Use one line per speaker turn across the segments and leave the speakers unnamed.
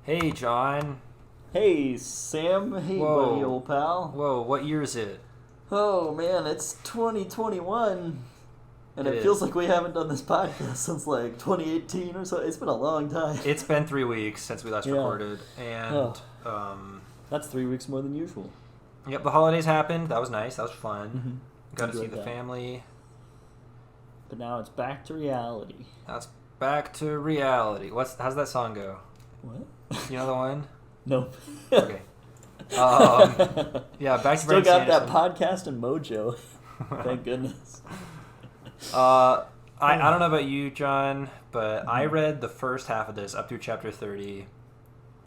Hey, John.
Hey, Sam. Hey,
Whoa.
buddy, old pal.
Whoa, what year is it?
Oh, man, it's 2021. And
It
it feels
is.
like we haven't done this podcast since like 2018 or so. It's been a long time.
It's been 3 weeks since we last
Yeah.
recorded, and
That's 3 weeks more than usual.
yep, the holidays happened. That was nice. That was fun.
Mm-hmm.
Got to see
Enjoyed
the
that.
family.
But now it's back to reality.
That's back to reality. How's that song go?
What?
You know the one?
Nope.
Okay. Yeah, back to
Still
Brandon
got that
Sanderson.
podcast and mojo. Thank goodness.
I don't know about you, John, but I
Mhm.
read the first half of this up through chapter 30,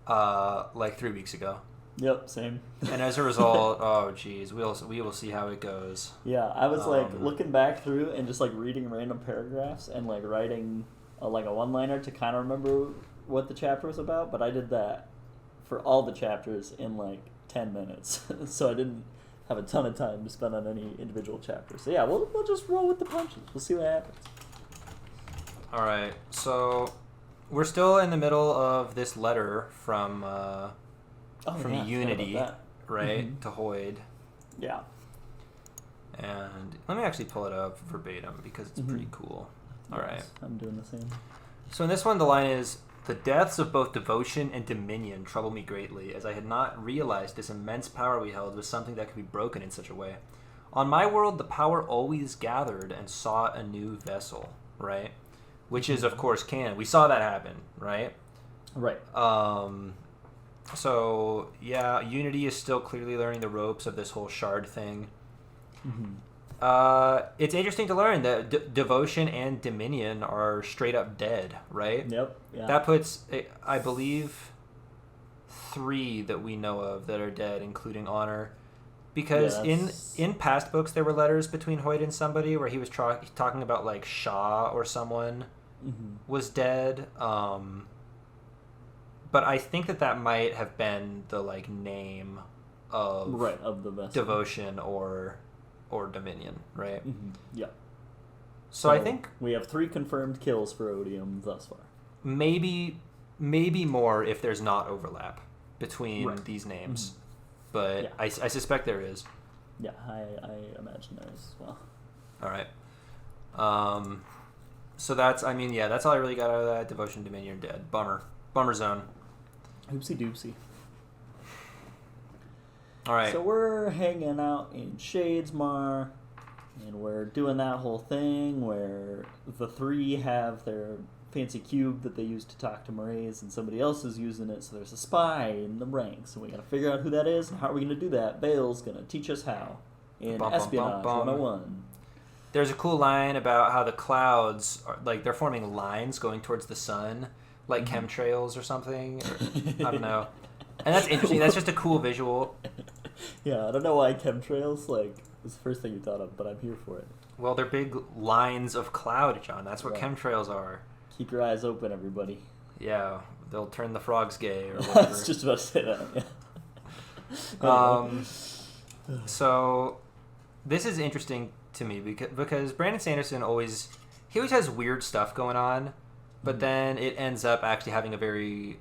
like 3 weeks ago.
Yep, same.
And as a result, oh geez, we will see how it goes.
Yeah, I was like
Um,
looking back through and just like reading random paragraphs and like writing like a one-liner to kind of remember what the chapter was about, but I did that for all the chapters in like 10 minutes. So I didn't have a ton of time to spend on any individual chapters. So yeah, we'll just roll with the punches. We'll see what happens.
All right, so we're still in the middle of this letter from
Oh,
from
yeah, I forgot about
Unity,
that.
right,
Mhm.
to Hoyd.
Yeah.
And let me actually pull it up verbatim because it's
Mhm.
pretty cool. All right.
Yes, I'm doing the same.
So in this one, the line is, "The deaths of both devotion and dominion trouble me greatly, as I had not realized this immense power we held was something that could be broken in such a way. On my world, the power always gathered and sought a new vessel," right? Which is, of course, canon. We saw that happen, right?
Right.
So, yeah, Unity is still clearly learning the ropes of this whole shard thing.
Mm-hmm.
It's interesting to learn that devotion and dominion are straight up dead, right?
Yep. Yeah.
That puts, I believe, 3 that we know of that are dead, including honor. Because
Yeah,
in
that's-
in past books, there were letters between Hoyt and somebody where he was talking about, like, Shaw or someone
Mhm.
was dead. But I think that might have been the, like, name of
Right, of the vessel.
devotion or dominion, right?
Mhm. Yeah.
So I think
we have 3 confirmed kills for Odium thus far.
maybe more if there's not overlap between
Right.
these names.
Mhm.
But
Yeah.
I suspect there is.
Yeah, I imagine there is as well.
All right. So that's all I really got out of that. Devotion, dominion, dead. Bummer zone.
Oopsie doopsie.
All right.
So we're hanging out in Shadesmar, and we're doing that whole thing where the 3 have their fancy cube that they use to talk to Moraes, and somebody else is using it, so there's a spy in the ranks, and we gotta figure out who that is, and how are we gonna do that? Bale's gonna teach us how. In
Bum, bum,
Espionage
bum, bum.
101.
There's a cool line about how the clouds are, like, they're forming lines going towards the sun, like
Mhm.
chemtrails or something. Or, I don't know. And that's interesting. That's just a cool visual.
Yeah, I don't know why chemtrails, like, is the first thing you thought of, but I'm here for it.
Well, they're big lines of cloud, John. That's what
Right.
chemtrails are.
Keep your eyes open, everybody.
Yeah, they'll turn the frogs gay or
I
whatever.
was just about to say that, yeah.
Um, So this is interesting to me because Brandon Sanderson always has weird stuff going on, but
Mhm.
then it ends up actually having a very,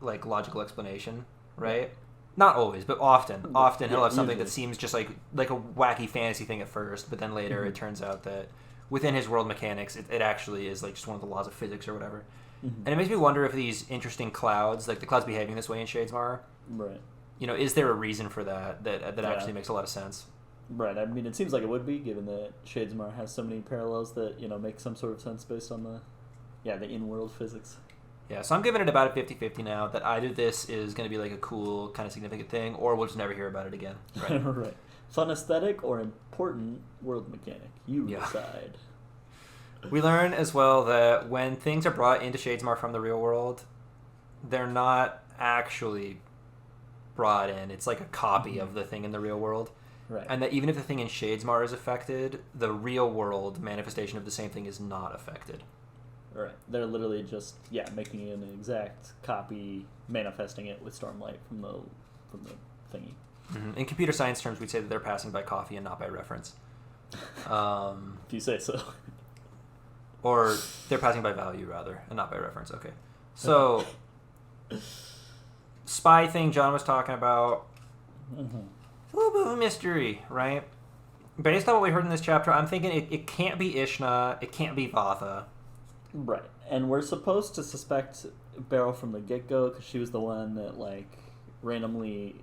like, logical explanation, right? Not always, but often. Often he'll
Yeah,
have something
usually.
that seems just like a wacky fantasy thing at first, but then later
Mhm.
it turns out that within his world mechanics, it actually is, like, just one of the laws of physics or whatever.
Mhm.
And it makes me wonder if these interesting clouds, like the clouds behaving this way in Shadesmar,
Right.
is there a reason for that
Yeah.
actually makes a lot of sense?
Right. I mean, it seems like it would be, given that Shadesmar has so many parallels that, make some sort of sense based on the in-world physics.
Yeah, so I'm giving it about a 50-50 now, that either this is going to be, like, a cool, kind of significant thing, or we'll just never hear about it again. Right?
Right. Fun aesthetic or important world mechanic? You
Yeah.
decide.
We learn as well that when things are brought into Shadesmar from the real world, they're not actually brought in. It's like a copy of the thing in the real world.
Right.
And that even if the thing in Shadesmar is affected, the real world manifestation of the same thing is not affected.
Right. They're literally just making an exact copy, manifesting it with Stormlight from the thingy.
Mm-hmm. In computer science terms, we'd say that they're passing by coffee and not by reference.
If you say so.
Or they're passing by value, rather, and not by reference. Okay. So, spy thing John was talking about.
Mm-hmm.
It's a little bit of a mystery, right? Based on what we heard in this chapter, I'm thinking it can't be Ishna, it can't be Vatha.
Right, and we're supposed to suspect Beryl from the get-go because she was the one that, like, randomly,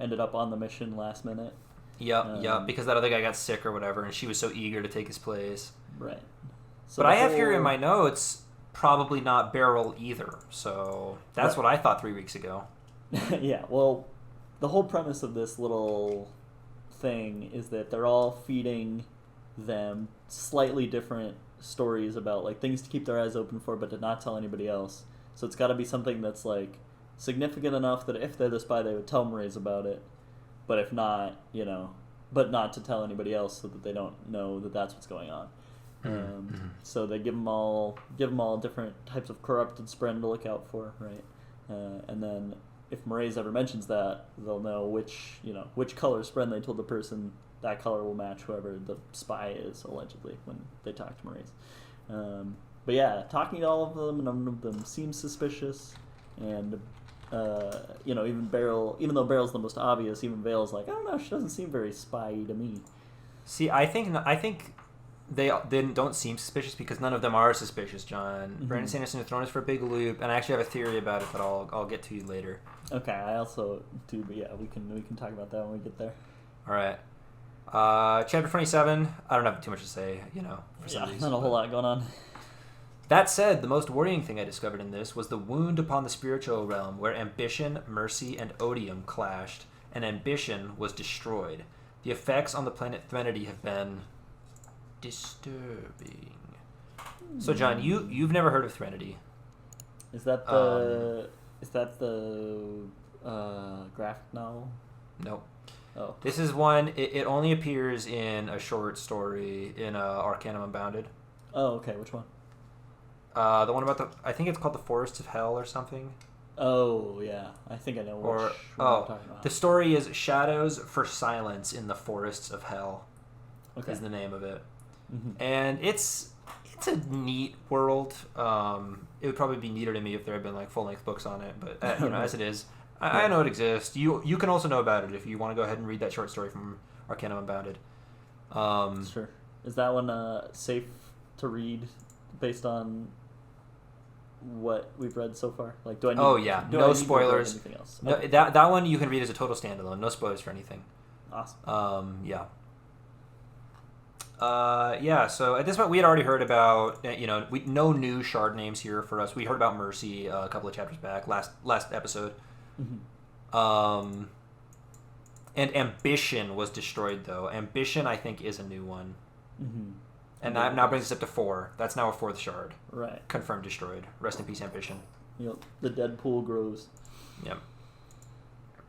ended up on the mission last minute.
Yep, because that other guy got sick or whatever, and she was so eager to take his place.
Right. So
but I have here in my notes, probably not Beryl either, so that's what I thought 3 weeks ago.
Yeah, well, the whole premise of this little thing is that they're all feeding them slightly different stories about, like, things to keep their eyes open for but to not tell anybody else. So it's got to be something that's, like, significant enough that if they're the spy they would tell Mraize about it, but if not, but not to tell anybody else so that they don't know that that's what's going on. So they give them all different types of corrupted spren to look out for, right? And then if Mraize ever mentions that, they'll know which color spren they told the person. That color will match whoever the spy is, allegedly, when they talk to Mraize. But yeah, talking to all of them, none of them seem suspicious, and even Beryl, even though Beryl's the most obvious, even Vale's like, I don't know, she doesn't seem very spy-y to me.
See, I think they don't seem suspicious because none of them are suspicious, John. Mm-hmm. Brandon Sanderson is throwing us for a big loop, and I actually have a theory about it that I'll get to you later.
Okay, I also do, but yeah, we can talk about that when we get there.
All right. Chapter 27, I don't have too much to say, for some reason.
Not a whole lot going on.
That said, the most worrying thing I discovered in this was the wound upon the spiritual realm where ambition, mercy, and odium clashed, and ambition was destroyed. The effects on the planet Threnody have been disturbing. So, John, you've never heard of Threnody.
Is that the graphic novel?
Nope.
Oh.
This is one, it only appears in a short story in Arcanum Unbounded.
Oh, okay. Which one?
The one about I think it's called The Forests of Hell or something.
Oh, yeah. I think I know which one you're talking about.
The story is Shadows for Silence in the Forests of Hell. Okay. Is the name of it. Mm-hmm. And it's a neat world. It would probably be neater to me if there had been, like, full-length books on it, but as it is, I know it exists. You can also know about it if you want to go ahead and read that short story from Arcanum Unbounded.
Sure. Is that one safe to read based on what we've read so far? Like, do I need?
Oh yeah, no spoilers.
Anything else?
No,
okay.
that one you can read as a total standalone. No spoilers for anything.
Awesome.
Yeah. So at this point we had already heard about, no new shard names here for us. We heard about Mercy a couple of chapters back, last episode. Mm-hmm. And Ambition was destroyed, though. Ambition, I think, is a new one. Mm-hmm. And that now brings us up to 4. That's now a 4th shard.
Right.
Confirmed destroyed. Rest in peace, Ambition.
Yep. The Deadpool grows.
Yep.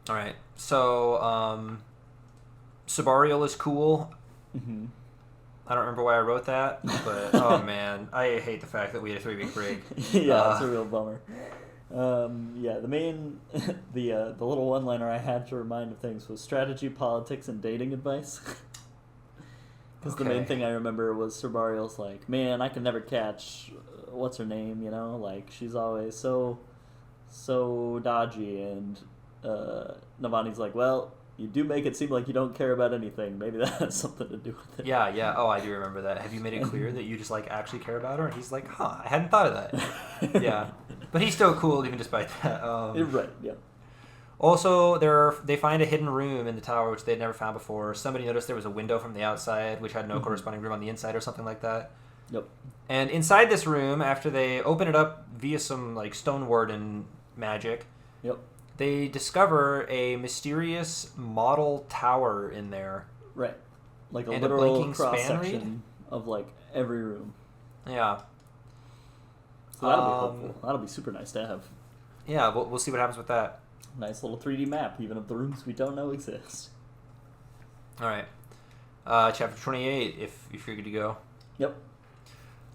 All right. So, Sabariel is cool. Mm-hmm. I don't remember why I wrote that, but oh man, I hate the fact that we had a 3-week break.
Yeah, it's a real bummer. The main, the little one-liner I had to remind of things was strategy, politics, and dating advice. Because the main thing I remember was Sabariel's like, man, I can never catch, what's her name, like, she's always so dodgy, and Navani's like, well, you do make it seem like you don't care about anything. Maybe that has something to do with it.
Yeah. Oh, I do remember that. Have you made it clear that you just, like, actually care about her? And he's like, I hadn't thought of that. Yeah. But he's still cool even despite that.
Right, yeah.
Also, they find a hidden room in the tower which they'd never found before. Somebody noticed there was a window from the outside which had no corresponding room on the inside or something like that.
Yep.
And inside this room, after they open it up via some, like, stone warden magic, they discover a mysterious model tower in there.
Right. Like a literal cross-section of, like, every room.
Yeah.
So that'll be helpful. That'll be super nice to have.
Yeah, we'll see what happens with that.
Nice little 3D map, even of the rooms we don't know exist.
All right. Chapter 28, if you're good to go.
Yep.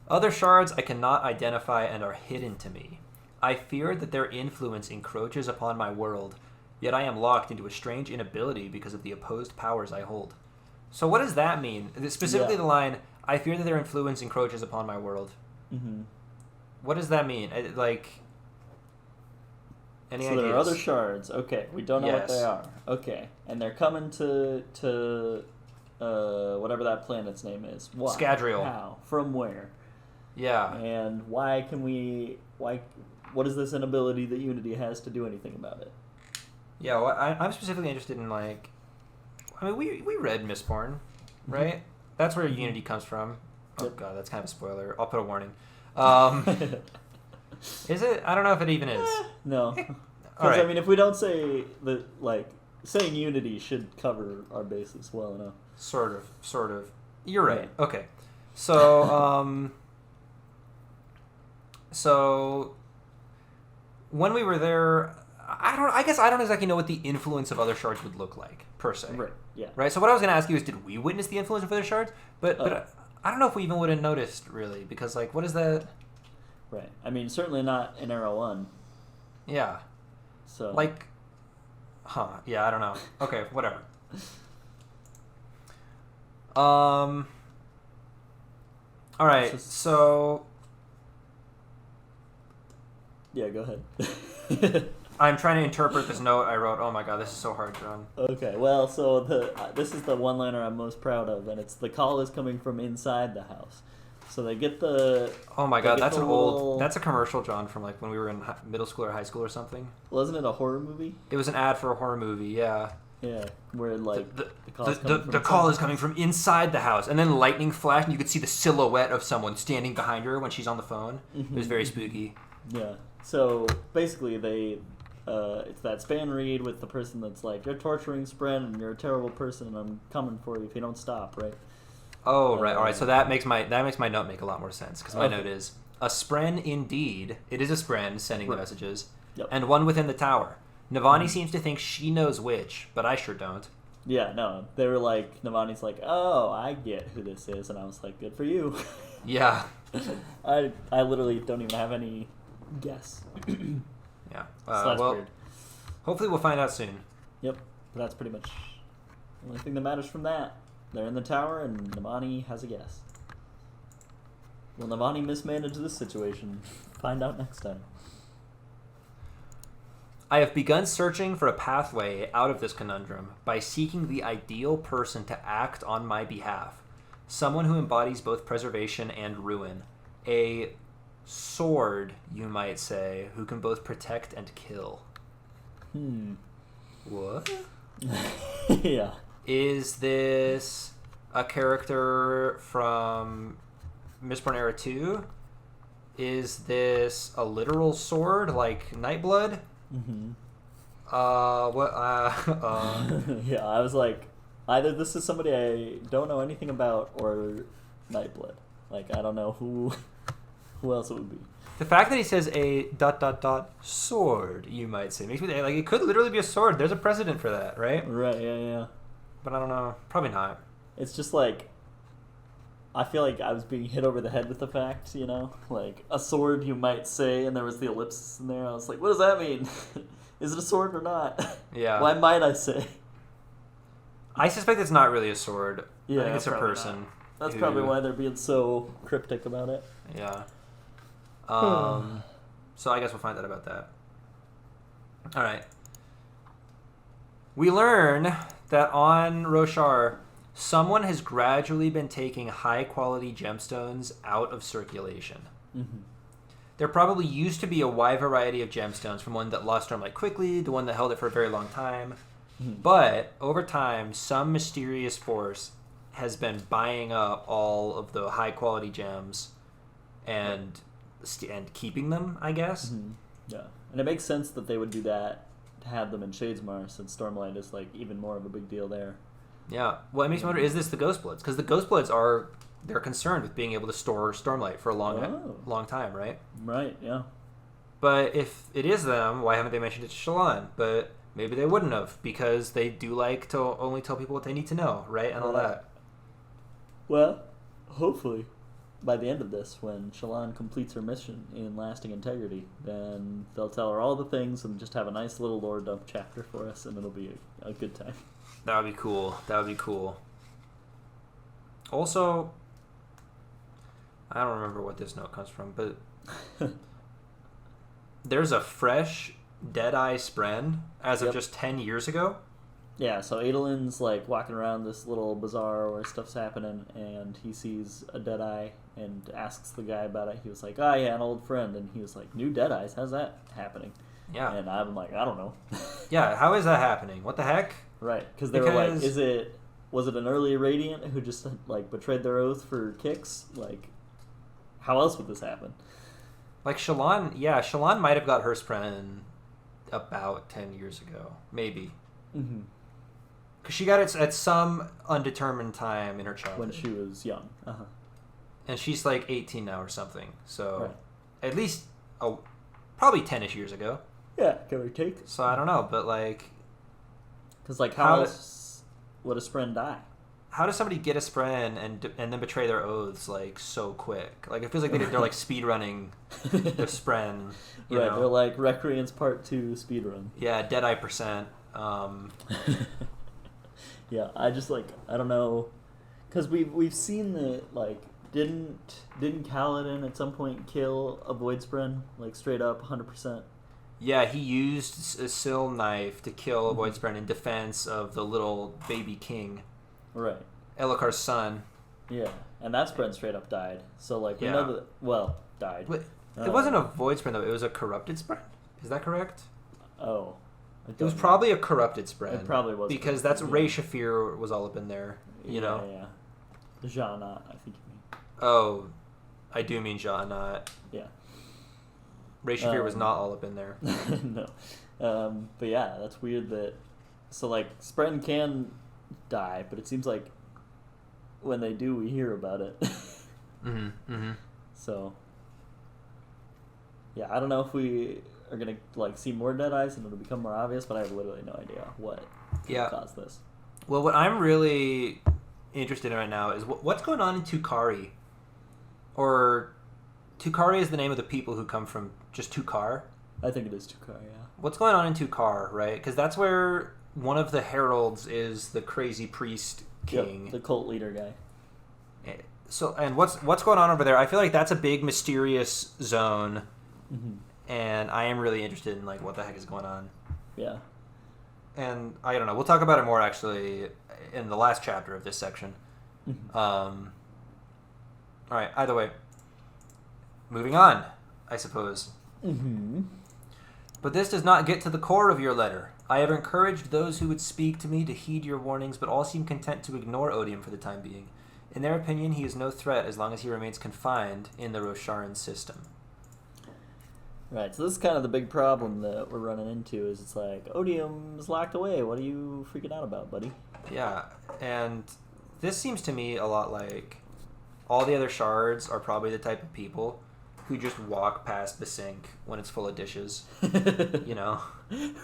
Other shards I cannot identify and are hidden to me. I fear that their influence encroaches upon my world, yet I am locked into a strange inability because of the opposed powers I hold. So what does that mean? Specifically the line, I fear that their influence encroaches upon my world. Mm-hmm. What does that mean? Any
So
ideas?
there are other shards. Okay, we don't know what they
Yes.
are. Okay, and they're coming to whatever that planet's name is. Why?
Scadrial.
How? From where?
Yeah.
And why can we? Why? What is this inability that Unity has to do anything about it?
Yeah, well, I'm specifically interested in, like... I mean, we read Mistborn, right? That's where Unity comes from. Oh,
Yep.
God, that's kind of a spoiler. I'll put a warning. Is it? I don't know if it even is.
No,
All
because
right.
I mean, if we don't say that, like saying Unity should cover our bases well enough.
Sort of. You're right.
Yeah.
Okay. So, so when we were there, I guess I don't exactly know what the influence of other shards would look like per se.
Right. Yeah.
Right. So what I was going to ask you is, did we witness the influence of other shards? But
Oh.
but I don't know if we even would have noticed really, because like, what is that?
Right. I mean, certainly not in Arrow 1.
Yeah.
So
Like, yeah, I don't know. Okay, whatever. All right,
This is-
so
yeah, go ahead.
I'm trying to interpret this note I wrote. Oh my god, this is so hard, John.
Okay, well, so this is the one-liner I'm most proud of, and it's the call is coming from inside the house. So they get the
Oh my
They
god,
get
that's
the
an
little-
old. That's a commercial, John, from like when we were in middle school or high school or something.
wasn't it a horror movie?
It was an ad for a horror movie. Yeah.
Yeah, where like
The
call's coming from
the call
inside.
is coming from inside the house, and then lightning flashed, and you could see the silhouette of someone standing behind her when she's on the phone. It was very spooky.
Yeah. So basically, it's that span read with the person that's like, "You're torturing Spren, and you're a terrible person, and I'm coming for you if you don't stop." Right.
Oh right, all right. So that makes my note make a lot more sense, because my
Okay.
note is a spren indeed. It is a spren sending the
Right.
messages,
Yep.
and one within the tower. Navani seems to think she knows which, but I sure don't.
Yeah. No, they were like, Navani's like, "Oh, I get who this is," and I was like, "Good for you."
Yeah,
I literally don't even have any guess.
yeah.
So that's
Well,
weird.
hopefully we'll find out soon.
Yep. But that's pretty much the only thing that matters from that. They're in the tower, and Navani has a guess. Will Navani mismanage this situation? Find out next time.
I have begun searching for a pathway out of this conundrum by seeking the ideal person to act on my behalf. Someone who embodies both preservation and ruin. A sword, you might say, who can both protect and kill. What?
Yeah.
Is this a character from Mistborn Era 2? Is this a literal sword like Nightblood?
Mm-hmm. Yeah, I was like, either this is somebody I don't know anything about, or Nightblood. Like, I don't know who else it would be.
The fact that he says a ... sword, you might say, makes me like it could literally be a sword. There's a precedent for that, right?
Right? Yeah, yeah.
But I don't know. Probably not.
It's just like, I feel like I was being hit over the head with the fact, you know, like a sword, you might say, and there was the ellipsis in there. I was like, what does that mean? Is it a sword or not?
Yeah.
Why might I say?
I suspect it's not really a sword.
Yeah,
I think it's a
probably
person.
not. That's
who-
probably why they're being so cryptic about it.
Yeah. So I guess we'll find out about that. All right. We learn that on Roshar, someone has gradually been taking high-quality gemstones out of circulation.
Mm-hmm.
There probably used to be a wide variety of gemstones, from one that lost Stormlight quickly to one that held it for a very long time.
Mhm.
But over time, some mysterious force has been buying up all of the high-quality gems and keeping them, I guess.
Mm-hmm. Yeah, and it makes sense that they would do that to have them in Shadesmar, since Stormlight is like even more of a big deal there.
Yeah. Well, it makes me wonder, is this the Ghostbloods? Because the Ghostbloods they're concerned with being able to store Stormlight for a long time, right?
Right. Yeah.
But if it is them, why haven't they mentioned it to Shallan? But maybe they wouldn't have, because they do like to only tell people what they need to know, right? And all that.
Well, hopefully, by the end of this, when Shallan completes her mission in Lasting Integrity, then they'll tell her all the things and just have a nice little lore dump chapter for us, and it'll be a good time.
That would be cool. That would be cool. Also, I don't remember what this note comes from, but there's a fresh Deadeye Spren as of
Yep.
just 10 years ago.
Yeah, so Adolin's like walking around this little bazaar where stuff's happening, and he sees a Deadeye and asks the guy about it. He was like, "Oh yeah, an old friend," and he was like, "New Deadeyes? How's that happening?"
Yeah.
And I'm like, I don't know.
Yeah, how is that happening? What the heck?
Right, because they were like,
Because-
was it an early Radiant who just like betrayed their oath for kicks? Like, how else would this happen?
Like Shallan might have got her Spren about 10 years ago. Maybe.
Mm-hmm.
Because she got it at some undetermined time in her childhood.
When she was young. Uh-huh.
And she's like 18 now or something. So
Right.
at least, probably 10-ish years ago.
Yeah, give or take.
So I don't know, but like,
Because like,
How
how
did-
else would a Spren die?
how does somebody get a Spren and then betray their oaths like so quick? Like it feels like they're like speed running the Spren. You
Right,
know?
they're like Recreants Part 2 speedrun.
Yeah, Deadeye percent.
Yeah, I just like, I don't know, because we've seen that, like, didn't Kaladin at some point kill a Void Spren, like straight up 100%?
Yeah, he used a Syl knife to kill a Void Spren in defense of the little baby king,
Right.
Elhokar's son.
Yeah, and that Spren straight up died. So like we
Yeah.
know that, well, died.
But it wasn't a Void Spren though; it was a corrupted Spren. Is that correct?
Oh, I
It was
don't know.
probably a corrupted Spren.
It probably was
because
corrupted,
that's
yeah.
Ray Shafir was all up in there. You know.
Yeah. Jana, I think you mean.
Oh, I do mean Ja'anat.
Yeah.
Ray Shafir was
Um,
not all up in there.
No. But yeah, that's weird that. So like Spren can die, but it seems like when they do, we hear about it.
Mm-hmm. Mm-hmm.
So yeah, I don't know if we are gonna like see more Deadeyes and it'll become more obvious, but I have literally no idea what
Yeah.
caused this.
Well, what I'm really interested in right now is what's going on in Tukari. Or Tukari is the name of the people who come from just Tukar.
I think it is Tukar, yeah.
What's going on in Tukar, right? Because that's where one of the heralds is the crazy priest king.
Yep, the cult leader guy.
So, and what's going on over there? I feel like that's a big mysterious zone,
Mm-hmm.
and I am really interested in like what the heck is going on.
Yeah.
And I don't know. We'll talk about it more actually in the last chapter of this section.
Mhm.
All right. Either way, moving on, I suppose.
Mm-hmm.
But this does not get to the core of your letter. I have encouraged those who would speak to me to heed your warnings, but all seem content to ignore Odium for the time being. In their opinion, he is no threat as long as he remains confined in the Rosharan system.
Right, so this is kind of the big problem that we're running into is it's like, Odium's locked away. What are you freaking out about, buddy?
Yeah, and this seems to me a lot like all the other shards are probably the type of people who just walk past the sink when it's full of dishes. You know?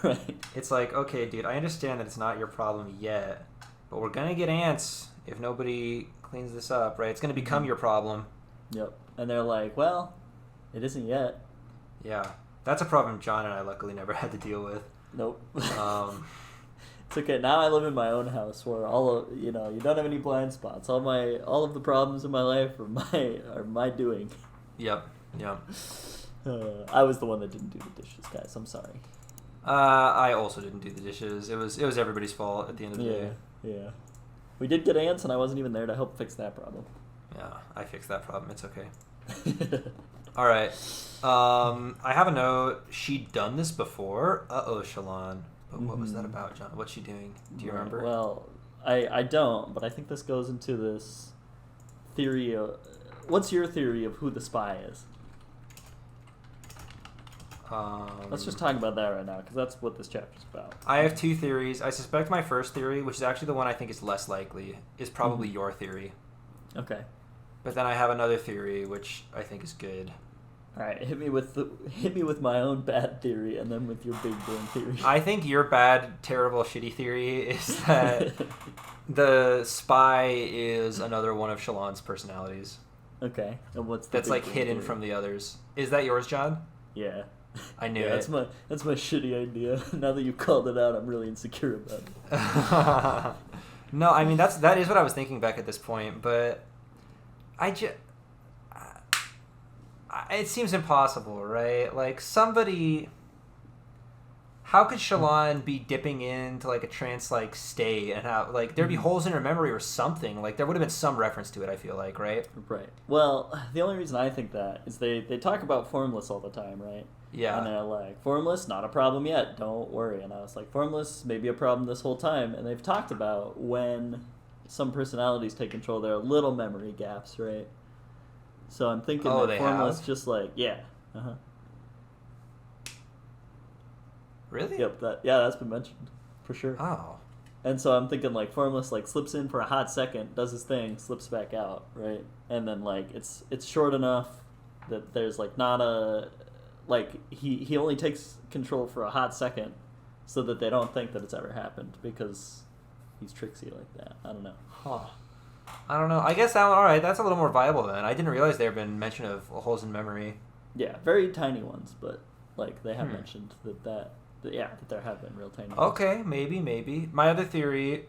Right.
It's like, okay, dude, I understand that it's not your problem yet, but we're gonna get ants if nobody cleans this up, right? It's gonna become your problem.
Yep. And they're like, well, it isn't yet.
Yeah. That's a problem John and I luckily never had to deal with.
Nope.
Um,
It's okay. Now I live in my own house where you don't have any blind spots. All of the problems in my life are my doing.
yep.
I was the one that didn't do the dishes, guys. I'm sorry.
I also didn't do the dishes. It was everybody's fault at the end of the
Yeah,
day.
yeah. We did get ants, and I wasn't even there to help fix that problem.
Yeah, I fixed that problem. It's okay. All right. I have a note. She'd done this before. Shallan. But what was that about, John? What's she doing? Do you remember?
Well, I don't, but I think this goes into this theory of... What's your theory of who the spy is? Let's just talk about that right now, because that's what this chapter's about.
I have two theories. I suspect my first theory, which is actually the one I think is less likely, is probably
Mhm.
your theory.
Okay.
But then I have another theory, which I think is good.
All right, hit me with my own bad theory, and then with your big brain theory.
I think your bad, terrible, shitty theory is that the spy is another one of Shallan's personalities.
Okay, and what's the
That's
big
like
brain
hidden
theory?
from the others. Is that yours, John?
Yeah.
I knew
Yeah,
it.
that's my shitty idea. Now that you called it out, I'm really insecure about it.
No, I mean that is what I was thinking back at this point, but it seems impossible, right? Like somebody how could Shallan be dipping into like a trance-like state, and how like there'd be holes in her memory or something? Like there would have been some reference to it. I feel like, right?
Right. Well, the only reason I think that is they talk about formless all the time, right?
Yeah.
And they're like, formless, not a problem yet. Don't worry. And I was like, formless may be a problem this whole time. And they've talked about when some personalities take control, there are little memory gaps, right? So I'm thinking that formless just like, yeah. Uh-huh.
Really?
Yep. That's been mentioned for sure.
Oh.
And so I'm thinking like formless like slips in for a hot second, does his thing, slips back out, right? And then like it's short enough that there's like not a like he only takes control for a hot second, so that they don't think that it's ever happened because he's tricksy like that. I don't know.
Huh. I don't know. I guess that one, all right. That's a little more viable then. I didn't realize there had been mention of holes in memory.
Yeah, very tiny ones, but like they have mentioned that there have been real tiny ones.
Okay, maybe. My other theory,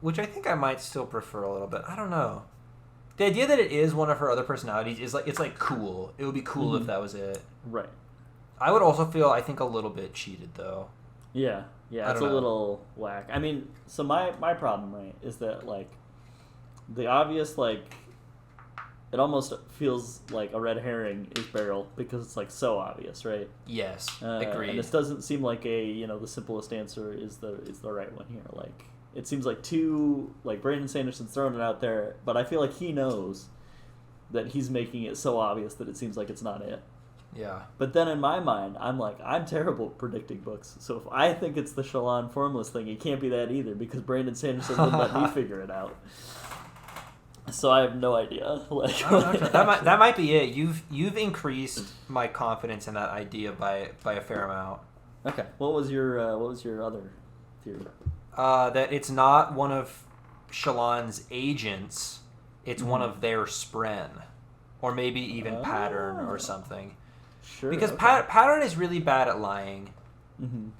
which I think I might still prefer a little bit. I don't know. The idea that it is one of her other personalities is like it's like cool. It would be cool if that was it.
Right.
I would also feel I think a little bit cheated though.
Yeah, it's a little whack. I mean, so my problem, right, is that like the obvious like it almost feels like a red herring is Beryl because it's like so obvious, right?
Yes, agreed.
And this doesn't seem like the simplest answer is the right one here. Like it seems like Brandon Sanderson's throwing it out there, but I feel like he knows that he's making it so obvious that it seems like it's not it.
Yeah.
But then in my mind, I'm like, I'm terrible at predicting books. So if I think it's the Shallan formless thing, it can't be that either because Brandon Sanderson wouldn't let me figure it out. So I have no idea. Like
that might be it. You've increased my confidence in that idea by a fair amount.
Okay. What was your other theory?
That it's not one of Shallan's agents. It's one of their spren, or maybe even Pattern or something.
Sure.
Because Pattern is really bad at lying,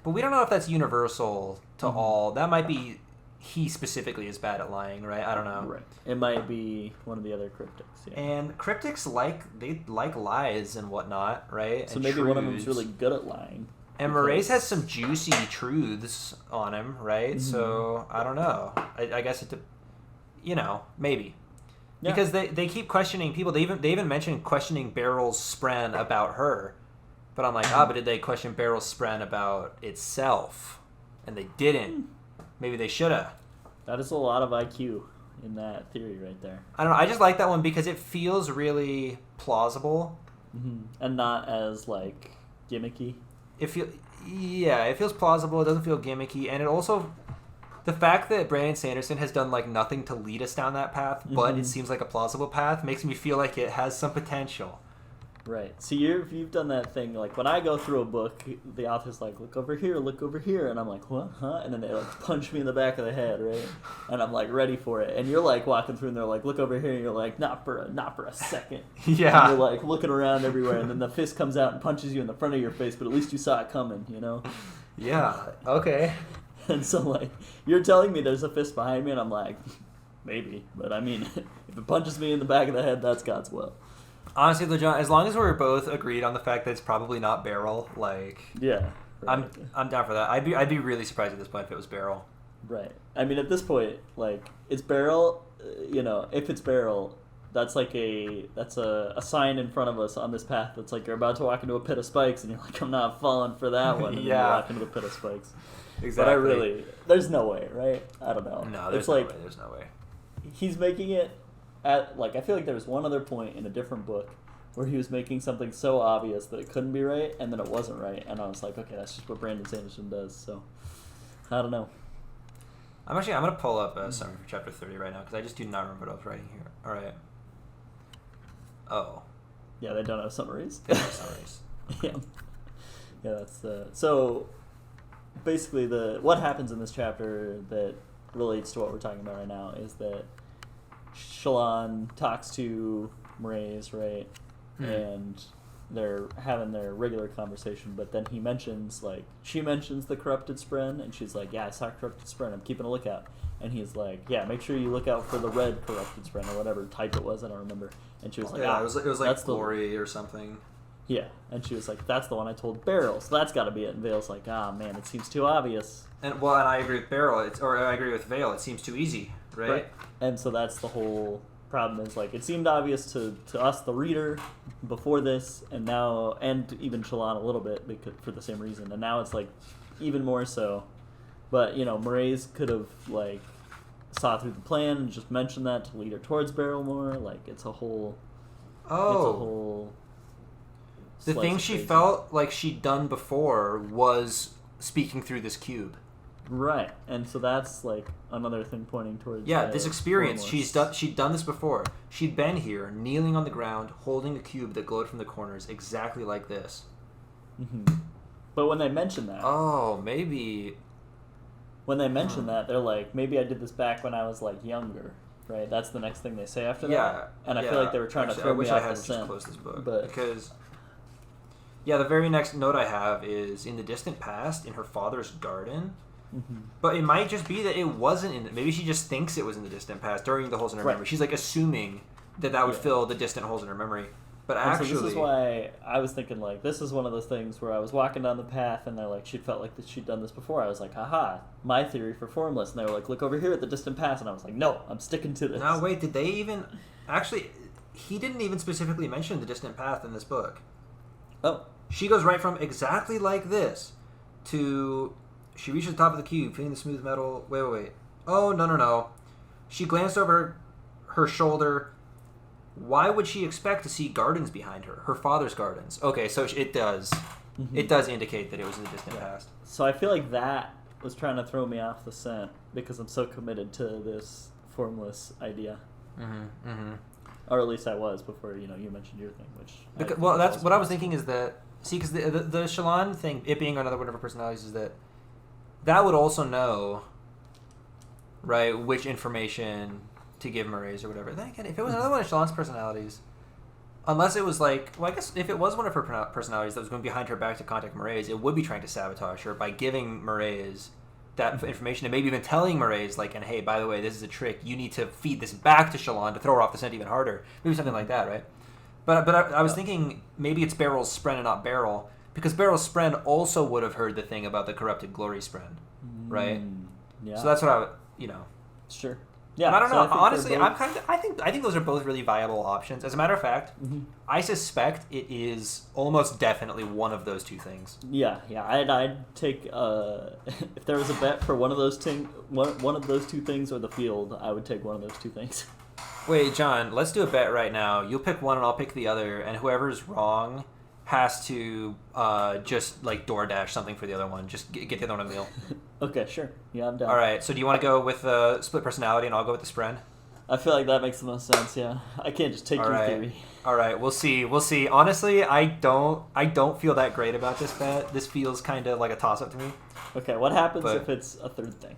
but we don't know if that's universal to all. That might be. He specifically is bad at lying, right? I don't know.
Right. It might be one of the other cryptics. Yeah.
And cryptics like lies and whatnot, right?
So
and
maybe
truths.
one of them's really good at lying.
And Moraes has some juicy truths on him, right? So I don't know. I guess maybe. Yeah. Because they keep questioning people. They even mentioned questioning Beryl's spren about her, but I'm like, but did they question Beryl's spren about itself? And they didn't. Maybe they should have.
That is a lot of IQ in that theory right there.
I don't know. I just like that one because it feels really plausible.
And not as, like, gimmicky.
It feels plausible. It doesn't feel gimmicky. And it also... The fact that Brandon Sanderson has done, like, nothing to lead us down that path, but it seems like a plausible path, makes me feel like it has some potential.
Right. So you've done that thing, like, when I go through a book, the author's like, look over here, and I'm like, what? Huh? And then they, like, punch me in the back of the head, right? And I'm, like, ready for it. And you're, like, walking through, and they're like, look over here, and you're like, not for a second.
Yeah.
And you're, like, looking around everywhere, and then the fist comes out and punches you in the front of your face, but at least you saw it coming, you know?
Yeah. Okay.
And so, like, you're telling me there's a fist behind me, and I'm like, maybe. But, I mean, if it punches me in the back of the head, that's God's will.
Honestly, though, John, as long as we're both agreed on the fact that it's probably not Beryl, like...
Yeah. Right.
I'm down for that. I'd be really surprised at this point if it was Beryl.
Right. I mean, at this point, like, it's Beryl, if it's Beryl, that's like that's a sign in front of us on this path that's like you're about to walk into a pit of spikes, and you're like, I'm not falling for that one. And
Yeah.
you walk into the pit of spikes.
Exactly.
But there's no way, right? I don't know.
No, there's no way.
He's making it I feel like there was one other point in a different book where he was making something so obvious that it couldn't be right, and then it wasn't right, and I was like, okay, that's just what Brandon Sanderson does, so I don't know.
I'm going to pull up a summary for chapter 30 right now, because I just do not remember what I was writing here. All right. Oh.
Yeah, they don't have summaries.
They don't have summaries.
Yeah, that's so basically what happens in this chapter that relates to what we're talking about right now is that Shallan talks to Moraes, right? And they're having their regular conversation, but then she mentions the corrupted spren, and she's like, yeah, I saw corrupted spren, I'm keeping a lookout. And he's like, yeah, make sure you look out for the red corrupted spren, or whatever type it was, I don't remember. And she was like,
it was like
that's
glory or something.
Yeah, and she was like, "That's the one I told Beryl, so that's got to be it." And Vale's like, "Ah, man, it seems too obvious."
And I agree with Beryl. Or I agree with Vale. It seems too easy, right?
And so that's the whole problem. Is like it seemed obvious to us, the reader, before this, and now, and even Shallan a little bit because for the same reason. And now it's like even more so. But Mraize could have like saw through the plan and just mentioned that to lead her towards Beryl more. Like it's a whole.
Oh.
It's a whole.
The thing she felt like she'd done before was speaking through this cube.
Right, and so that's like another thing pointing towards.
Yeah, this experience. She'd done this before. She'd been here, kneeling on the ground, holding a cube that glowed from the corners, exactly like this.
Mm-hmm. But when they mention that,
maybe.
When they mention that, they're like, maybe I did this back when I was like younger. Right, that's the next thing they say after that.
Yeah,
and I feel like they were trying to throw me off the scent.
Close this book because. Yeah, the very next note I have is in the distant past, in her father's garden.
Mm-hmm.
But it might just be that it wasn't in. Maybe she just thinks it was in the distant past during the holes in her memory. She's like assuming that would fill the distant holes in her memory. But actually,
so this is why I was thinking like this is one of those things where I was walking down the path and they're like she felt like that she'd done this before. I was like, haha, my theory for formless. And they were like, look over here at the distant past, and I was like, no, I'm sticking to this.
No, wait, did they even actually? He didn't even specifically mention the distant path in this book.
Oh.
She goes right from exactly like this to she reaches the top of the cube, feeling the smooth metal. Wait. Oh, no. She glanced over her shoulder. Why would she expect to see gardens behind her? Her father's gardens. Okay, so it does. Mm-hmm. It does indicate that it was in the distant past.
So I feel like that was trying to throw me off the scent because I'm so committed to this formless idea.
Mm-hmm.
Or at least I was before, you mentioned your thing, which...
that's what I was thinking is that... See, because the Shallan thing, it being another one of her personalities, is that would also know, right, which information to give Mraize or whatever. Then again, if it was another one of Shallan's personalities, unless it was like... Well, I guess if it was one of her personalities that was going behind her back to contact Mraize, it would be trying to sabotage her by giving Mraize that information and maybe even telling Mraize, like, and hey, by the way, this is a trick. You need to feed this back to Shallan to throw her off the scent even harder. Maybe something like that, right? But I was thinking maybe it's Beryl's Spren and not Beryl, because Beryl's Spren also would have heard the thing about the corrupted glory Spren, right?
Yeah.
So that's what I would,
Sure. Yeah.
And I don't know. Honestly, I think those are both really viable options. As a matter of fact, I suspect it is almost definitely one of those two things.
Yeah. I'd take if there was a bet for one of those two things or the field, I would take one of those two things.
Wait, John, let's do a bet right now. You'll pick one and I'll pick the other, and whoever's wrong has to just like DoorDash something for the other one. Just get the other one a meal.
Okay, sure. Yeah, I'm down.
All right, so do you want to go with split personality and I'll go with the Spren?
I feel like that makes the most sense, yeah. I can't just take your theory.
All right, we'll see. Honestly, I don't feel that great about this bet. This feels kind of like a toss-up to me.
Okay, what happens if it's a third thing?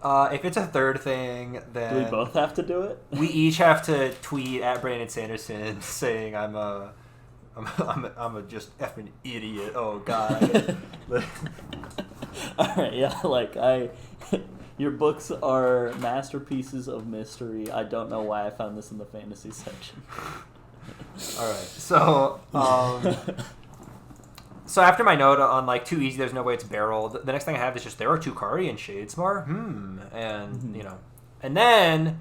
If it's a third thing, then...
Do we both have to do it?
We each have to tweet at Brandon Sanderson saying I'm a just effing idiot. Oh, God.
All right, yeah, your books are masterpieces of mystery. I don't know why I found this in the fantasy section.
All right, so so after my note on like too easy, there's no way it's Beryl. The next thing I have is just there are Tukari and Shadesmar. And and then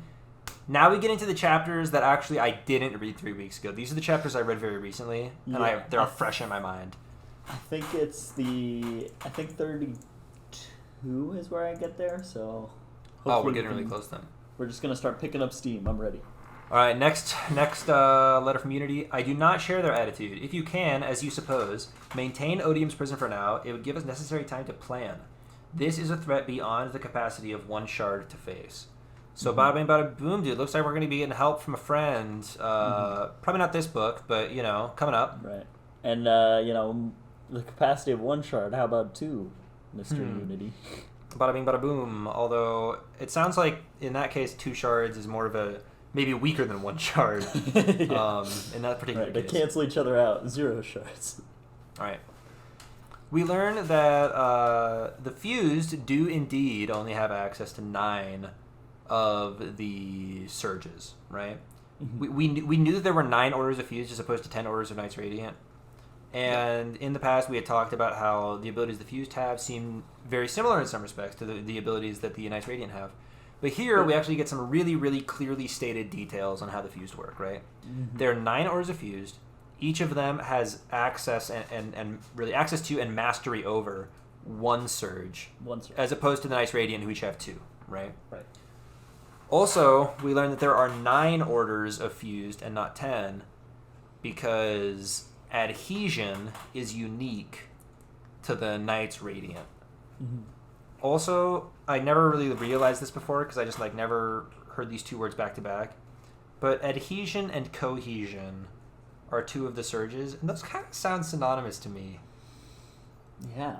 now we get into the chapters that actually I didn't read 3 weeks ago. These are the chapters I read very recently, and they're fresh in my mind.
I think it's 32 is where I get there, so...
we're getting really close then.
We're just going to start picking up steam. I'm ready.
All right, next letter from Unity. I do not share their attitude. If you can, as you suppose, maintain Odium's prison for now, it would give us necessary time to plan. This is a threat beyond the capacity of one shard to face. So bada bing, bada boom, dude. Looks like we're going to be getting help from a friend. Probably not this book, but, coming up.
Right. And, the capacity of one shard. How about 2, Mr. Unity?
Bada bing, bada boom. Although, it sounds like, in that case, 2 shards is more of a... Maybe weaker than 1 shard in that particular
case. They cancel each other out. 0 shards.
All right. We learn that the fused do indeed only have access to 9 of the surges, right? We knew that there were 9 orders of fused as opposed to 10 orders of Knights Radiant. And in the past, we had talked about how the abilities the fused have seem very similar in some respects to the abilities that the Knights Radiant have. But here, we actually get some really, really clearly stated details on how the fused work, right? There are 9 orders of fused. Each of them has access and really access to and mastery over one surge. As opposed to the Knights Radiant, who each have 2, right?
Right.
Also, we learned that there are 9 orders of fused and not 10 because adhesion is unique to the Knights Radiant. Also, I never really realized this before because I just never heard these 2 words back to back. But adhesion and cohesion are 2 of the surges, and those kind of sound synonymous to me.
Yeah.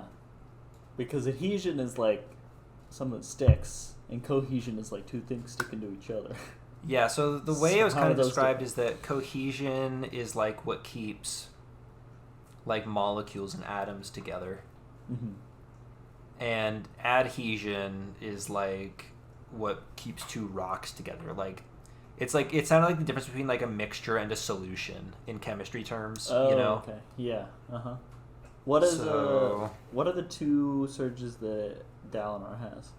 Because adhesion is something that sticks, and cohesion is 2 things sticking to each other.
Yeah, so the way it was
how
kind of
are those
described is that cohesion is what keeps molecules and atoms together. And adhesion is what keeps 2 rocks together. It's it sounded like the difference between a mixture and a solution in chemistry terms.
Oh,
you know?
Okay. Yeah. What are the 2 surges that Dalinar has?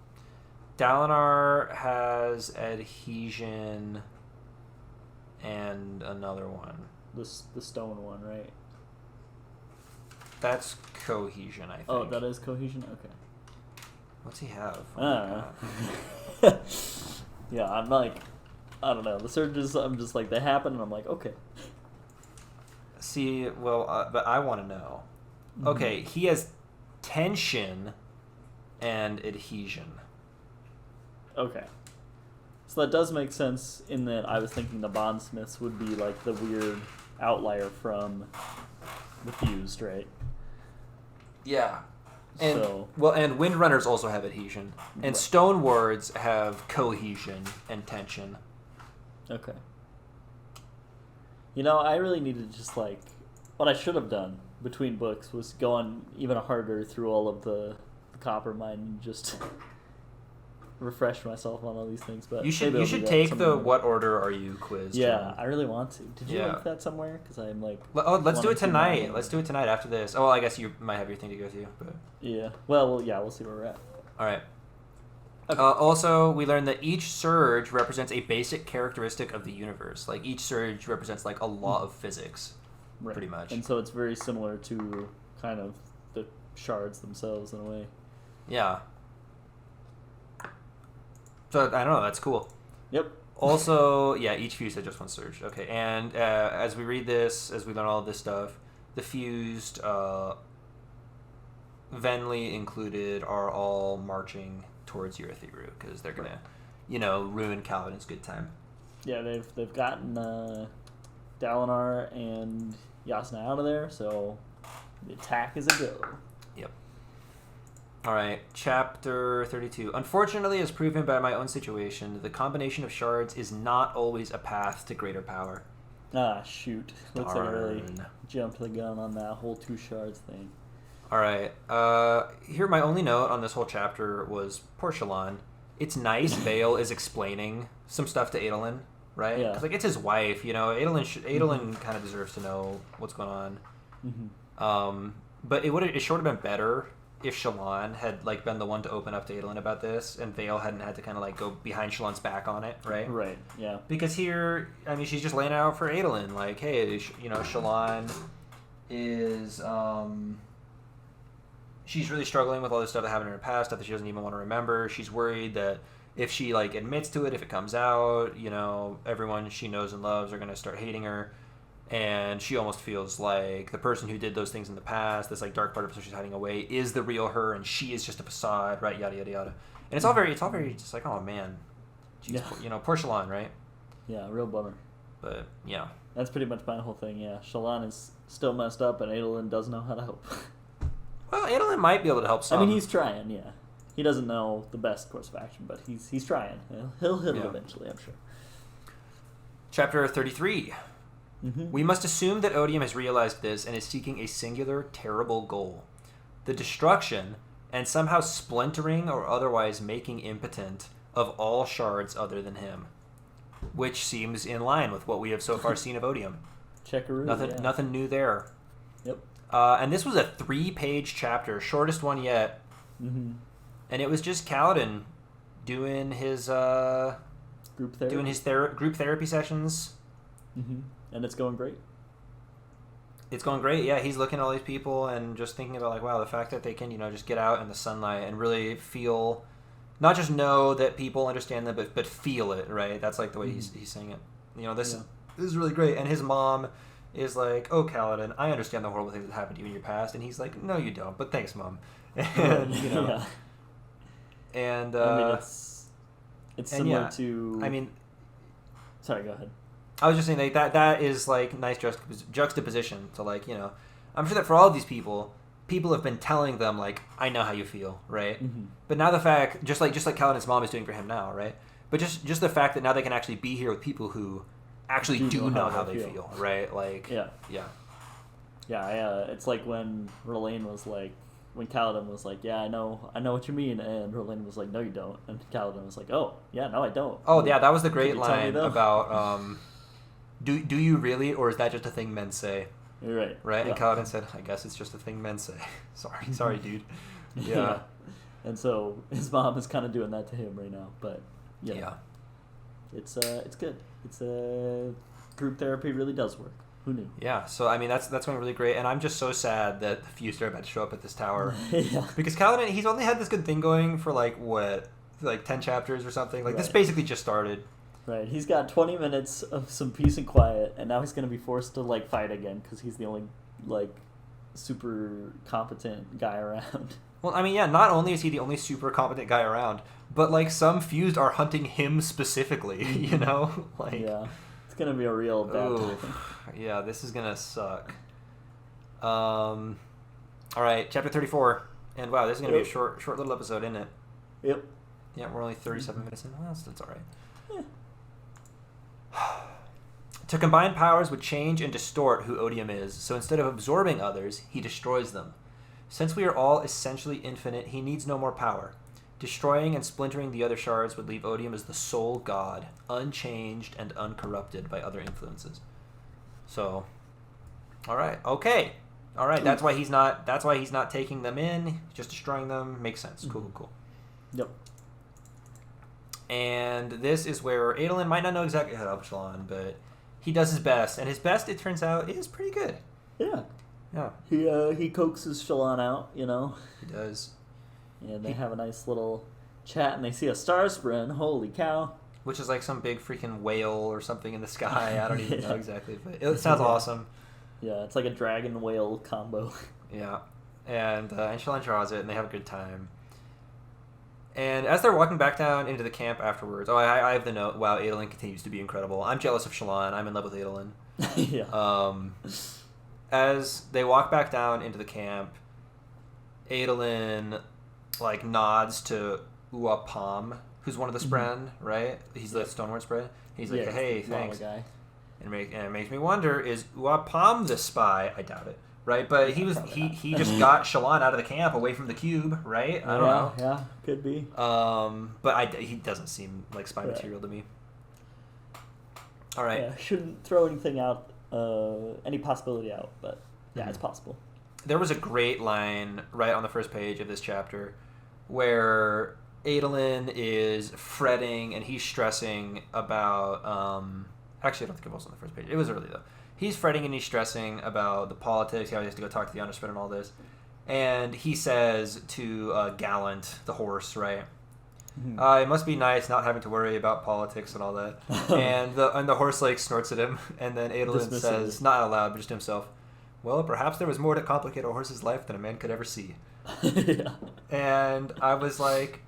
Dalinar has adhesion and another one.
The stone one, right?
That's cohesion, I think.
Oh, that is cohesion? Okay.
What's he have?
I don't know. Yeah, I'm I don't know. The surges, I'm just they happen, and I'm okay.
See, well, but I want to know. Okay, he has tension and adhesion.
Okay. So that does make sense in that I was thinking the bondsmiths would be the weird outlier from the fused, right?
Yeah. And
So-
and windrunners also have adhesion. And
Right.
stone wards have cohesion and tension.
Okay. I really needed to just what I should have done between books was go on even harder through all of the copper mine and just refresh myself on all these things. But
You should
maybe I'll do that
take the
sometime.
what order are you quiz.
Yeah,
John.
I really want to. Did you
Yeah.
link that somewhere? Because I'm
Let's do
wanting
it
to
tonight.
know.
Let's do it tonight after this. Oh, well, I guess you might have your thing to go to. But
Yeah. Well, yeah. We'll see where we're at.
all right.
Okay.
Also, we learned that each surge represents a basic characteristic of the universe. Each surge represents a law of physics,
Right.
pretty much.
And so it's very similar to kind of the shards themselves in a way.
Yeah. So I don't know. That's cool.
Yep.
Also, yeah, each fuse had just 1 surge. Okay, and as we read this, as we learn all of this stuff, the fused, Venli included, are all marching towards Urithiru because they're gonna, ruin Kaladin's good time.
Yeah, they've gotten Dalinar and Yasna out of there, so the attack is a go.
Yep. All right, chapter 32. Unfortunately, as proven by my own situation, the combination of shards is not always a path to greater power.
Ah, shoot. Looks like I really
Darn.
jumped the gun on that whole 2 shards thing.
All right. Here, my only note on this whole chapter was poor Shallan. It's nice Vale is explaining some stuff to Adolin, right?
Yeah.
Because it's his wife, Adolin kind of deserves to know what's going on. But it sure would have been better if Shallan had been the one to open up to Adolin about this, and Vale hadn't had to kind of go behind Shallan's back on it, right?
Right, yeah.
Because here, she's just laying out for Adolin, hey, Shallan is she's really struggling with all this stuff that happened in her past, stuff that she doesn't even want to remember. She's worried that if she admits to it, if it comes out, everyone she knows and loves are going to start hating her. And she almost feels like the person who did those things in the past, this dark part of her she's hiding away, is the real her, and she is just a facade, right? Yada yada yada. And it's all very just oh man, jeez,
Yeah.
Poor Shallan, right?
Yeah, real bummer.
But yeah,
That's pretty much my whole thing, yeah. Shallan is still messed up, and Adolin doesn't know how to help.
well, Adolin might be able to help some.
I mean, he's trying, yeah. He doesn't know the best course of action, but he's trying. He'll hit it
Yeah.
eventually, I'm sure.
Chapter 33. We must assume that Odium has realized this and is seeking a singular, terrible goal. The destruction, and somehow splintering or otherwise making impotent, of all shards other than him. which seems in line with what we have so far seen of Odium.
Checkaroo.
Nothing new there.
Yep.
And this was a 3-page chapter, shortest one yet.
Mm-hmm.
And it was just Kaladin doing his
group therapy.
Group therapy sessions.
Mm-hmm. And it's going great.
It's going great. Yeah, he's looking at all these people and just thinking about like, wow, the fact that they can, just get out in the sunlight and really feel, not just know that people understand them, but feel it, right? That's like the way he's saying it. This is really great. And his mom is like, oh, Kaladin, I understand the horrible things that happened to you in your past. And he's like, no, you don't. But thanks, Mom. And,
Yeah.
And
I mean, it's similar to.
I mean,
sorry, go ahead.
I was just saying like that is like nice juxtaposition to like I'm sure that for all of these people have been telling them like I know how you feel, right?
Mm-hmm.
But now the fact just like Kaladin's mom is doing for him now, right? But just the fact that now they can actually be here with people who actually do know how they feel, right? Like
yeah. It's like when R'Laine was like. When Kaladin was like, yeah, I know what you mean, and R'Laine was like, no, you don't, and Kaladin was like, oh, yeah, no, I don't.
Oh, yeah, that was the great line about, do you really, or is that just a thing men say?
You're right.
Right,
yeah.
and Kaladin said, I guess it's just a thing men say. Sorry, dude. Yeah.
And so his mom is kind of doing that to him right now, but
yeah,
it's good. It's group therapy really does work. Who knew?
Yeah, so I mean that's going really great, and I'm just so sad that the Fused are about to show up at this tower.
Yeah.
Because Kaladin, he's only had this good thing going for like 10 chapters or something. Like this basically just started.
Right. He's got 20 minutes of some peace and quiet, and now he's going to be forced to like fight again because he's the only like super competent guy around.
Well, I mean, yeah. Not only is he the only super competent guy around, but like some Fused are hunting him specifically. Like
yeah. It's gonna be a real bad time.
Yeah, this is gonna suck. All right, chapter 34, and wow, this is gonna be a short little episode, isn't it?
Yep.
Yeah, we're only 37 minutes in. Well, that's all right. Yeah. To combine powers would change and distort who Odium is, so instead of absorbing others, he destroys them. Since we are all essentially infinite, he needs no more power. Destroying and splintering the other shards would leave Odium as the sole god, unchanged and uncorrupted by other influences. So, all right, okay, all right. That's why he's not taking them in, just destroying them. Makes sense. Cool.
Yep.
And this is where Adolin might not know exactly how to help Shallan, but he does his best, and his best, it turns out, is pretty good.
Yeah.
Yeah.
He coaxes Shallan out.
He does.
And they have a nice little chat, and they see a star spren. Holy cow.
Which is like some big freaking whale or something in the sky. I don't even know exactly, but it sounds awesome.
Yeah, it's like a dragon-whale combo.
Yeah. And Shallan draws it, and they have a good time. And as they're walking back down into the camp afterwards, I have the note, wow, Adolin continues to be incredible. I'm jealous of Shallan. I'm in love with Adolin.
Yeah.
As they walk back down into the camp, Adolin like nods to Uapam, who's one of the Spren, right? He's the Stoneworn Spren. He's like, hey, thanks.
Guy.
And it makes me wonder, is Uapam the spy? I doubt it, right? But he just got Shallan out of the camp, away from the cube, right? I don't know.
Yeah, could be.
But he doesn't seem like spy material to me. All right.
Yeah, shouldn't throw anything out, any possibility out, but yeah, it's possible.
There was a great line right on the first page of this chapter where Adolin is fretting and he's stressing about actually I don't think it was on the first page. It was early though. He's fretting and he's stressing about the politics, how he has to go talk to the Underspin and all this. And he says to Gallant, the horse, right? It must be nice not having to worry about politics and all that. and the horse like snorts at him, and then Adolin says, not out loud, but just to himself, well, perhaps there was more to complicate a horse's life than a man could ever see.
Yeah.
And I was like,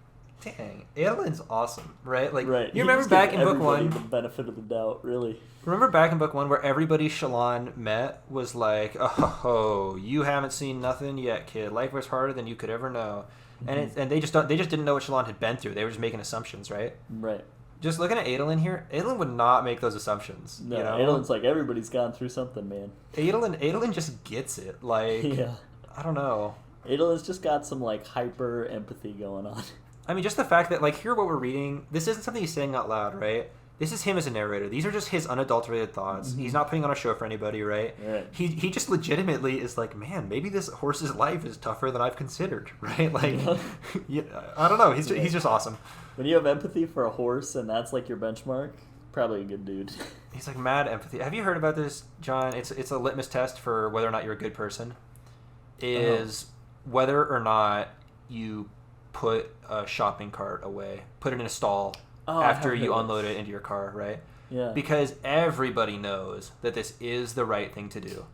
dang, Adolin's awesome, right? Like,
right.
You remember back in book one,
the benefit of the doubt, really.
Remember back in book one where everybody Shallan met was like, oh, you haven't seen nothing yet, kid. Life was harder than you could ever know. And they just didn't know what Shallan had been through. They were just making assumptions, right?
Right.
Just looking at Adolin here, Adolin would not make those assumptions.
No,
you know?
Adolin's like, everybody's gone through something, man.
Adolin just gets it. Like,
yeah.
I don't know.
Adolin's just got some like hyper empathy going on.
I mean, just the fact that like here what we're reading, this isn't something he's saying out loud, right? This is him as a narrator. These are just his unadulterated thoughts.
Mm-hmm.
He's not putting on a show for anybody, right?
Right.
He just legitimately is like, man, maybe this horse's life is tougher than I've considered, right? Like, yeah, I don't know. He's just awesome.
When you have empathy for a horse and that's like your benchmark, probably a good dude.
He's like mad empathy. Have you heard about this, John? It's a litmus test for whether or not you're a good person. Is whether or not you put a shopping cart away, put it in a stall after you unload it into your car, right?
Yeah.
Because everybody knows that this is the right thing to do.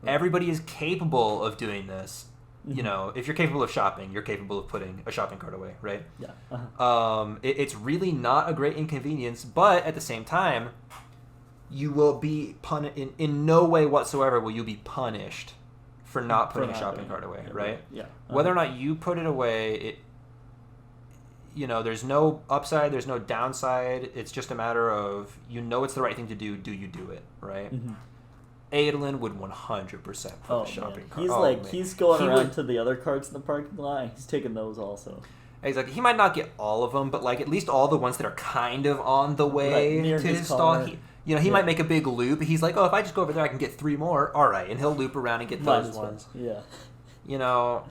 Right. Everybody is capable of doing this. You know, if you're capable of shopping, you're capable of putting a shopping cart away, right?
Yeah. Uh-huh.
It's really not a great inconvenience, but at the same time, you will be in no way whatsoever will you be punished for not putting a shopping cart away, right?
Yeah.
Whether or not you put it away, there's no upside, there's no downside. It's just a matter of, it's the right thing to do. Do you do it, right?
Mm-hmm.
Adolin would 100% put the shopping cart.
He's going around to the other carts in the parking lot. He's taking those also.
Exactly. He might not get all of them, but like at least all the ones that are kind of on the way to his stall. He might make a big loop. He's like, if I just go over there, I can get 3 more. All right, and he'll loop around and get those ones.
Yeah.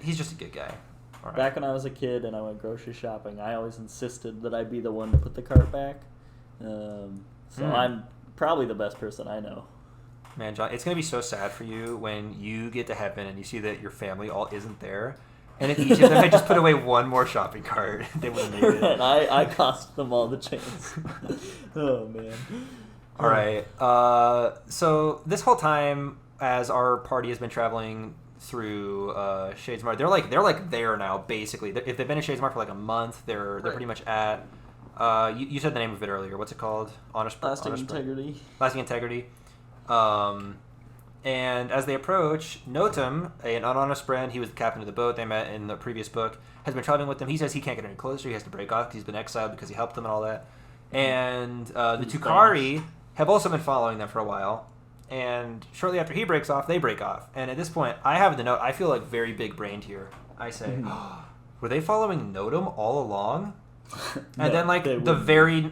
He's just a good guy. All right.
Back when I was a kid and I went grocery shopping, I always insisted that I be the one to put the cart back. I'm probably the best person I know.
Man, John, it's going to be so sad for you when you get to heaven and you see that your family all isn't there. And if each of them had just put away one more shopping cart, they would have made it.
And I cost them all the chance. Oh, man.
All right. So this whole time, as our party has been traveling through Shadesmar, they're like there now, basically. If they've been in Shadesmar for like a month, they're pretty much at... you said the name of it earlier. What's it called?
Lasting Integrity.
Lasting Integrity. And as they approach, Notum, an unhonest friend, he was the captain of the boat they met in the previous book, has been traveling with them. He says he can't get any closer. He has to break off because he's been exiled because he helped them and all that. And the Tukari have also been following them for a while. And shortly after he breaks off, they break off. And at this point, I have the note. I feel like very big-brained here. I say, were they following Notum all along? And then, like, the very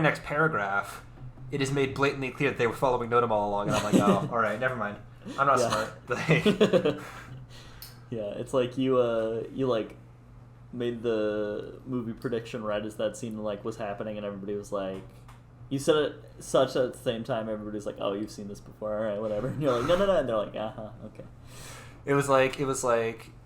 next paragraph... It is made blatantly clear that they were following Notum all along, and I'm like, oh, all right, never mind. I'm not smart.
Yeah, it's like you like made the movie prediction right as that scene like was happening, and everybody was like, you said it such at the same time. Everybody's like, oh, you've seen this before, all right, whatever. And you're like, no, and they're like, okay.
It was like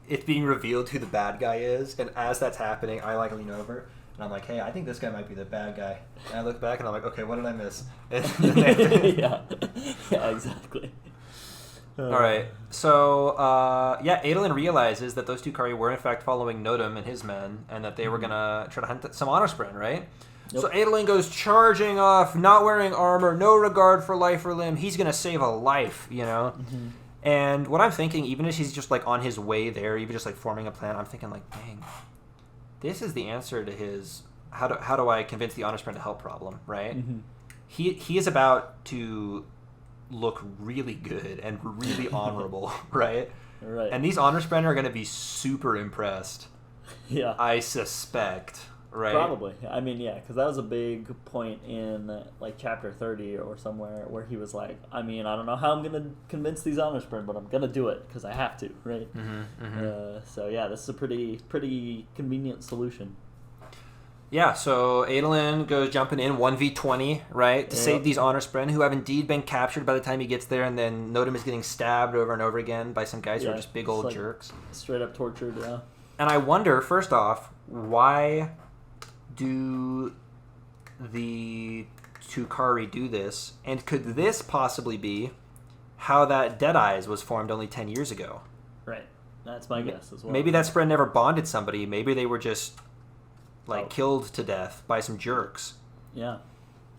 it's being revealed who the bad guy is, and as that's happening, I like lean over. And I'm like, hey, I think this guy might be the bad guy. And I look back and I'm like, okay, what did I miss?
Yeah, exactly.
All right. So, Adolin realizes that those Tukari were in fact following Notum and his men, and that they were going to try to hunt some honor spren, right? Yep. So Adolin goes charging off, not wearing armor, no regard for life or limb. He's going to save a life, Mm-hmm. And what I'm thinking, even as he's just like on his way there, even just like forming a plan, I'm thinking like, dang, this is the answer to his how do I convince the honor spren to help problem, right? Mm-hmm. He is about to look really good and really honorable, right?
Right.
And these honor spren are going to be super impressed.
Yeah.
I suspect, right?
Probably. I mean, yeah, because that was a big point in like chapter 30 or somewhere where he was like, I mean, I don't know how I'm going to convince these honor spren, but I'm going to do it because I have to, right?
Mm-hmm, mm-hmm.
So yeah, this is a pretty convenient solution.
Yeah, so Adolin goes jumping in 1v20, right, to save these honor spren who have indeed been captured by the time he gets there, and then Notum is getting stabbed over and over again by some guys who are just big old like jerks.
Straight up tortured, yeah.
And I wonder, first off, why do the Tukari do this? And could this possibly be how that Deadeyes was formed only 10 years ago?
Right. That's my guess as well.
Maybe that spren never bonded somebody. Maybe they were just... killed to death by some jerks.
Yeah.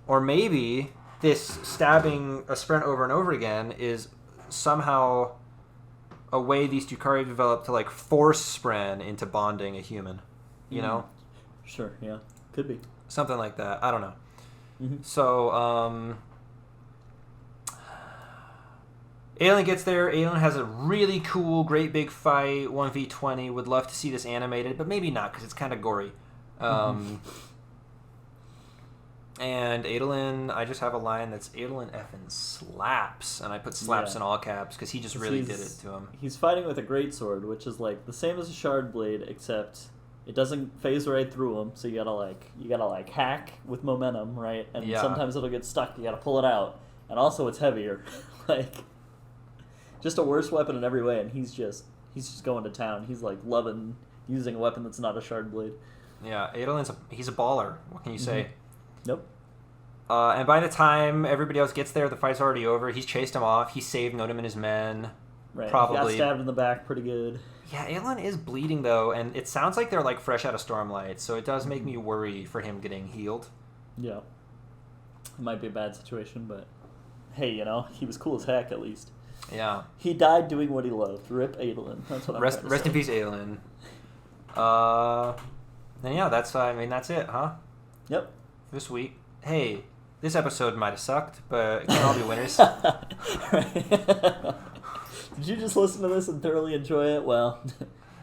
Or maybe this stabbing a spren over and over again is somehow a way these Tukari developed to like force spren into bonding a human. You know?
Sure, yeah. Could be.
Something like that. I don't know.
Mm-hmm.
So, Adolin gets there. Adolin has a really cool, great big fight, 1v20. Would love to see this animated, but maybe not because it's kind of gory. And Adolin, I just have a line that's Adolin effing slaps, and I put slaps
Yeah.
in all caps because he just really did it to him.
He's fighting with a greatsword, which is like the same as a shard blade, except it doesn't phase right through him. So you gotta hack with momentum, right? And
Yeah.
sometimes it'll get stuck. You gotta pull it out, and it's heavier. Like, just a worse weapon in every way. And he's just going to town. He's like loving using a weapon that's not a shard blade.
Yeah, he's a baller. What can you say?
Nope.
And by the time everybody else gets there, the fight's already over. He's chased him off. He saved Nodum and his men.
Right.
Probably.
He got stabbed in the back pretty good.
Yeah, Adolin is bleeding, though, and it sounds like they're, like, fresh out of Stormlight, so it does make me worry for him getting healed.
Yeah. It might be a bad situation, but hey, he was cool as heck at least.
Yeah.
He died doing what he loved. Rip Adolin. That's what I'm
Rest
trying to
in
say.
peace, Adolin. And yeah, that's it, huh?
Yep.
This week. Hey, this episode might have sucked, but it can all be winners.
Did you just listen to this and thoroughly enjoy it? Well,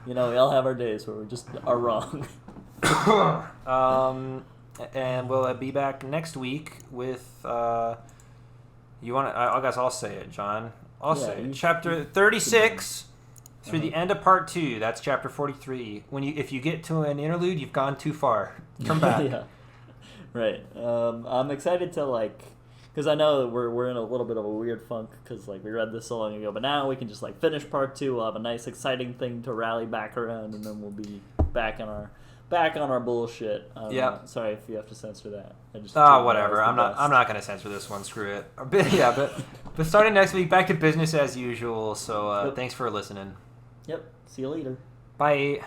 we all have our days where we just are wrong.
And we'll be back next week with you want to? I guess I'll say it, John. I'll say it. Chapter 36 through the end of part 2. That's chapter 43. If you get to an interlude, you've gone too far. Turn back.
Yeah. Right. I'm excited to because I know that we're in a little bit of a weird funk because we read this so long ago, but now we can just finish part 2. We'll have a nice exciting thing to rally back around, and then we'll be back on our bullshit.
Yeah.
Sorry if you have to censor that.
Whatever. I'm not gonna censor this one. Screw it. But starting next week, back to business as usual. So thanks for listening.
Yep. See you later.
Bye.